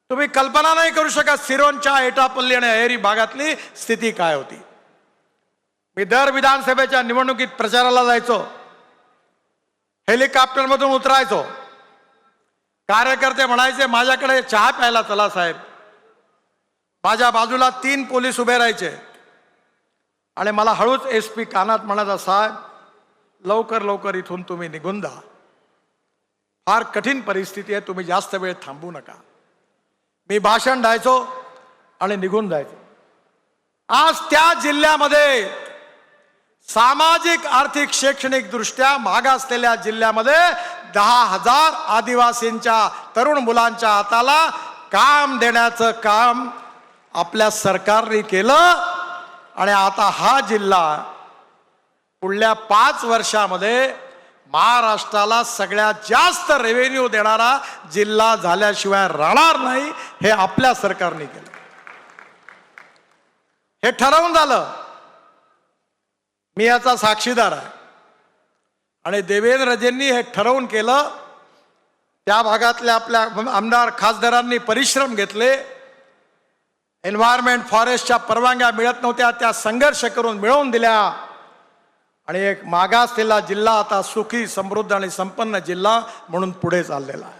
तुम्ही कल्पना नाही करू शकत सिरोंचा, एटापल्ली आणि अहेरी भागातली स्थिती काय होती। मी दर विधानसभेच्या निवडणुकीत प्रचाराला जायचो, हेलिकॉप्टरमधून उतरायचो, कार्यकर्ते म्हणायचे माझ्याकडे चहा प्यायला चला साहेब। माझ्या बाजूला 3 पोलीस उभे राहायचे आणि मला हळूच एसपी कानात म्हणायचा, साहेब लवकर लवकर इथून तुम्ही निघून जा, फार कठीण परिस्थिती आहे, तुम्ही जास्त वेळ थांबू नका। मी भाषण द्यायचो आणि निघून जायचो। आज त्या जिल्ह्यामध्ये सामाजिक आर्थिक शैक्षणिक दृष्ट्या मागासलेल्या जिल्ह्यामध्ये 10,000 आदिवासींच्या तरुण मुलांच्या हाताला काम देण्याचं काम आपल्या सरकारने केलं आणि आता हा जिल्हा पुढल्या 5 वर्षामध्ये महाराष्ट्राला सगळ्यात जास्त रेव्हेन्यू देणारा जिल्हा झाल्याशिवाय राहणार नाही, हे आपल्या सरकारने केलं। हे ठरवून झालं, मी याचा साक्षीदार आहे। आणि देवेंद्रजींनी हे ठरवून केलं, त्या भागातल्या आपल्या आमदार खासदारांनी परिश्रम घेतले, एन्व्हायरमेंट फॉरेस्टच्या परवानग्या मिळत नव्हत्या, त्या संघर्ष करून मिळवून दिल्या आणि एक मागासलेला जिल्हा आता सुखी समृद्ध आणि संपन्न जिल्हा म्हणून पुढे चाललेला आहे।